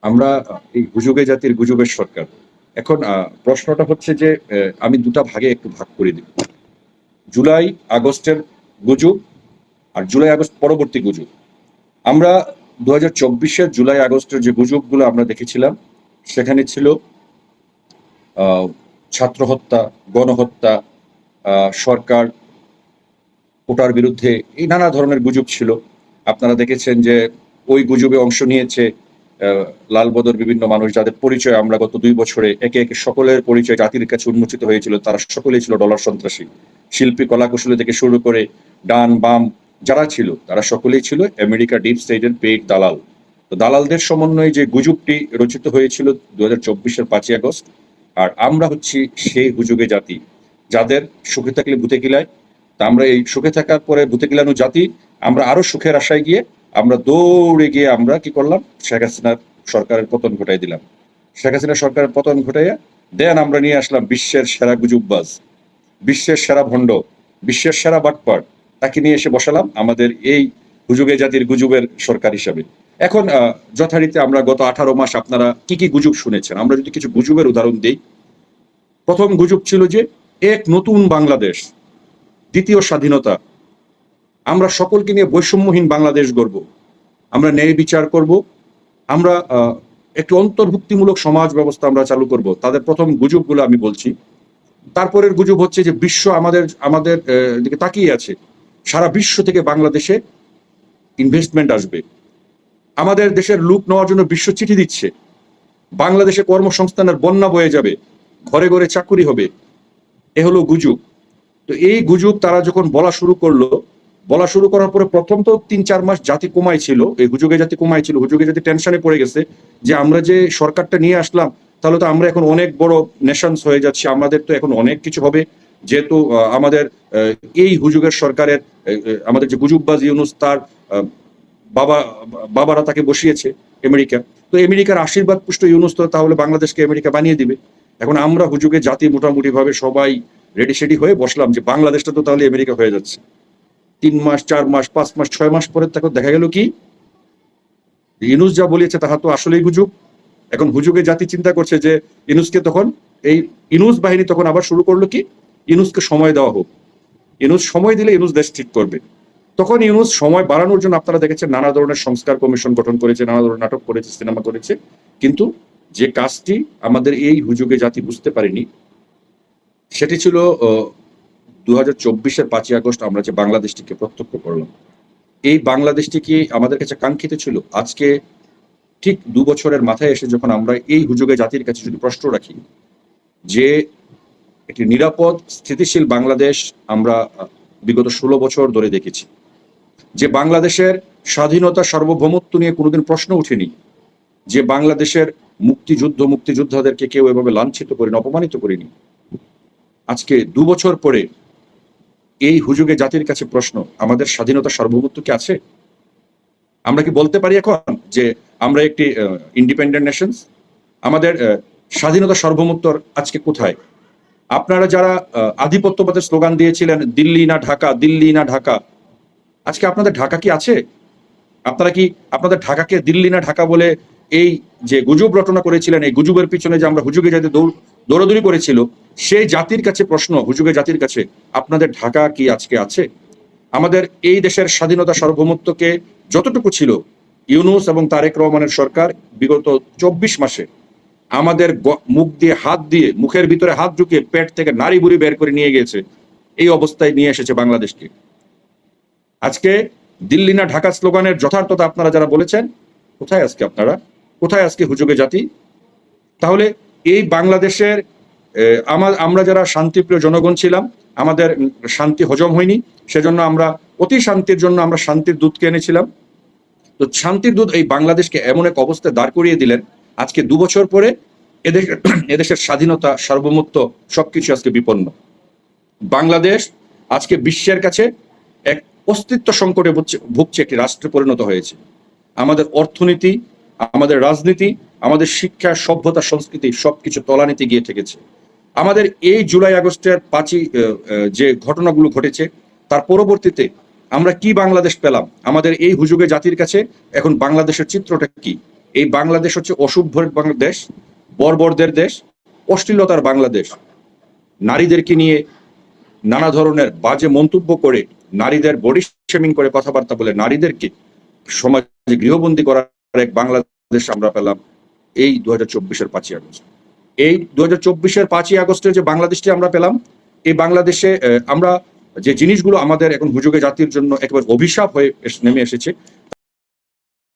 আমরা এই গুজবে জাতির গুজবের সরকার। এখন প্রশ্নটা হচ্ছে যে আমি দুটা ভাগে একটু ভাগ করে দিব। জুলাই আগস্টের গুজব আর জুলাই আগস্ট পরবর্তী গুজব। আমরা ২০২৪-এর জুলাই আগস্টের যে গুজবগুলো আমরা দেখেছিলাম সেখানে ছিল ছাত্র হত্যা, গণহত্যা, সরকার কোটার বিরুদ্ধে এই নানা ধরনের গুজব ছিল। আপনারা দেখেছেন যে ওই গুজবে অংশ নিয়েছে লালবদর বিভিন্ন মানুষ যাদের পরিচয় আমরা গত ২ বছরে একে একে সকলের পরিচয় জাতির কাছে উন্মোচিত হয়েছিল। তারা সকলেই ছিল ডলার সন্ত্রাসী। শিল্পী, কলাকুশলী থেকে শুরু করে ডান বাম যারা ছিল তারা সকলেই ছিল আমেরিকা ডিপ স্টেটের পেইড দালাল। তো দালালদের সমন্বয়ে যে গুজবটি রচিত হয়েছিল ২০২৪-এর ৫ই আগস্ট, আর আমরা হচ্ছি সেই গুজবে জাতি যাদের সুখে থাকলে ভূতে কিলায়। তা আমরা এই সুখে থাকার পরে ভূতে কিলানো জাতি আমরা আরো সুখের আশায় গিয়ে আমরা দৌড়ে গিয়ে আমরা কি করলাম, শেখ হাসিনার সরকারের পতন ঘটাই দিলাম। শেখ হাসিনা সরকারের পতন ঘটাইয়া দেন আমরা নিয়ে আসলাম বিশ্বের সেরা গুজববাজ, বিশ্বের সেরা ভণ্ড, বিশ্বের সেরা বাটপার, তাকে নিয়ে এসে বসালাম আমাদের এই গুজবে জাতির গুজবের সরকার হিসাবে। এখন যথারীতি আমরা গত 18 মাস আপনারা কি কি গুজব শুনেছেন, আমরা যদি কিছু গুজবের উদাহরণ দিই। প্রথম গুজব ছিল যে এক নতুন বাংলাদেশ, দ্বিতীয় স্বাধীনতা, আমরা সকলকে নিয়ে বৈষম্যহীন বাংলাদেশ গড়ব, আমরা ন্যায় বিচার করব, আমরা একটি অন্তর্ভুক্তিমূলক সমাজ ব্যবস্থা আমরা চালু করব। তাদের প্রথম গুজবগুলো আমি বলছি। তারপরের গুজব হচ্ছে যে বিশ্ব আমাদের আমাদের দিকে তাকিয়ে আছে, সারা বিশ্ব থেকে বাংলাদেশে ইনভেস্টমেন্ট আসবে, আমাদের দেশের লুট নেওয়ার জন্য বিশ্ব চিঠি দিচ্ছে, বাংলাদেশে কর্মসংস্থানের বন্যা বয়ে যাবে, ঘরে ঘরে চাকুরি হবে। এ হলো গুজব। তো এই গুজব তারা যখন বলা শুরু করার পরে প্রথম তো ৩-৪ মাস জাতি কমাই ছিল, এই হুজুগে জাতি কমাই ছিল, হুজুগে জাতি টেনশনে পড়ে গেছে যে আমরা যে সরকারটা নিয়ে আসলাম তাহলে তো আমরা এখন অনেক বড় নেশনস হয়ে যাচ্ছি, আমাদের তো এখন অনেক কিছু হবে, যেহেতু আমাদের এই হুজুগের সরকারের আমাদের যে গুজববাজ ইউনুস তার বাবারা তাকে বসিয়েছে আমেরিকা। তো আমেরিকার আশীর্বাদ পুষ্ট ইউনুস তো তাহলে বাংলাদেশকে আমেরিকা বানিয়ে দিবে। এখন আমরা হুজুগে জাতি মোটামুটি ভাবে সবাই রেডি সেডি হয়ে বসলাম যে বাংলাদেশটা তো তাহলে আমেরিকা হয়ে যাচ্ছে। ৩ মাস, ৪ মাস, ৫ মাস, ৬ মাস পরে তখন দেখা গেল কি ইউনুস যা বলিয়েছে তাহা তো আসলেই হুজুগ। এখন হুজুগে জাতি চিন্তা করছে যে ইউনুসকে তখন এই ইউনুস বাহিনী তখন আবার শুরু করলো কি ইউনুসকে সময় দেওয়া হোক, ইউনুস সময় দিলে ইউনুস দেশ ঠিক করবে। তখন ইউনুস সময় বাড়ানোর জন্য আপনারা দেখেছেন নানা ধরনের সংস্কার কমিশন গঠন করেছে, নানা ধরনের নাটক করেছে, সিনেমা করেছে। কিন্তু যে কাজটি আমাদের এই হুজুগে জাতি বুঝতে পারেনি সেটি ছিল ২০২৪-এর ৫ই আগস্ট আমরা যে বাংলাদেশটিকে প্রত্যক্ষ করলাম। এই বাংলাদেশটি কি আমাদের কাছে কাঙ্ক্ষিত ছিল? আজকে ঠিক ২ বছরের মাথায় এসে যখন আমরা এই হুজুগে জাতির কাছে যদি প্রশ্ন রাখি যে একটি নিরাপদ স্থিতিশীল বাংলাদেশ আমরা বিগত ১৬ বছর ধরে দেখেছি, যে বাংলাদেশের স্বাধীনতা সার্বভৌমত্ব নিয়ে কোনোদিন প্রশ্ন উঠেনি, যে বাংলাদেশের মুক্তিযোদ্ধাদেরকে কেউ এভাবে লাঞ্ছিত করেনি, অপমানিত করেনি। আজকে ২ বছর পরে এই হুজুগে জাতির কাছে প্রশ্ন, আমাদের স্বাধীনতা সার্বভৌমত্ব কি আছে? আমরা কি বলতে পারি এখন যে আমরা একটি ইন্ডিপেন্ডেন্ট নেশনস? আমাদের স্বাধীনতা সার্বভৌমত্ব আজকে কোথায়? আপনারা যারা আধিপত্যবাদের স্লোগান দিয়েছিলেন দিল্লি না ঢাকা, দিল্লি না ঢাকা, আজকে আপনাদের ঢাকা কি আছে? আপনারা কি আপনাদের ঢাকাকে দিল্লি না ঢাকা বলে এই যে গুজব রটনা করেছিলেন, এই গুজবের পিছনে যে আমরা হুজুগে জাতি দৌড়াদৌড়ি করেছিল, সেই জাতির কাছে প্রশ্ন, হুজুগে জাতির কাছে আপনাদের ঢাকা কি আজকে আছে? আমাদের এই দেশের স্বাধীনতা সার্বভৌমত্বকে যতটুকু ছিল ইউনুস এবং তারেক রহমানের সরকার বিগত ২৪ মাসে আমাদের মুখ দিয়ে হাত দিয়ে, মুখের ভিতরে হাত ঢুকিয়ে পেট থেকে নাড়ি বুড়ি বের করে নিয়ে গেছে, এই অবস্থায় নিয়ে এসেছে বাংলাদেশকে। আজকে দিল্লি না ঢাকা স্লোগানের যথার্থতা আপনারা যারা বলেছেন, কোথায় আজকে আপনারা? কোথায় আজকে হুজুগে জাতি? তাহলে এই বাংলাদেশের আমরা যারা শান্তিপ্রিয় জনগণ ছিলাম, আমাদের শান্তি হজম হয়নি, সেজন্য আমরা অতি শান্তির জন্য আমরা শান্তির দূতকে এনেছিলাম। তো শান্তির দূত এই বাংলাদেশকে এমন এক অবস্থায় দাঁড় করিয়ে দিলেন, আজকে ২ বছর পরে এদেশের স্বাধীনতা সার্বভৌমত্ব সবকিছু আজকে বিপন্ন। বাংলাদেশ আজকে বিশ্বের কাছে এক অস্তিত্ব সংকটে ভুগছে একটি রাষ্ট্রে পরিণত হয়েছে। আমাদের অর্থনীতি, আমাদের রাজনীতি, আমাদের শিক্ষা, সভ্যতা, সংস্কৃতি সবকিছু তলানিতে গিয়ে ঠেকেছে। আমাদের এই জুলাই আগস্টের ৫ই যে ঘটনাগুলো ঘটেছে তার পরবর্তীতে আমরা কি বাংলাদেশ পেলাম? আমাদের এই হুজুগে জাতির কাছে এখন বাংলাদেশের চিত্রটা কি? এই বাংলাদেশ হচ্ছে অসভ্যের বাংলাদেশ, বর্বরদের দেশ, অশ্লীলতার বাংলাদেশ। নারীদেরকে নিয়ে নানা ধরনের বাজে মন্তব্য করে, নারীদের বডি শেমিং করে কথাবার্তা বলে নারীদেরকে সমাজে গৃহবন্দী করার এক বাংলাদেশ আমরা পেলাম এই 2024-এর 5ই আগস্ট। এই 2024-এর 5ই আগস্টের যে বাংলাদেশটি আমরা পেলাম, এই বাংলাদেশে আমরা যে জিনিসগুলো আমাদের এখন হুজুগে জাতির জন্য একেবারে অভিশাপ হয়ে নেমে এসেছে,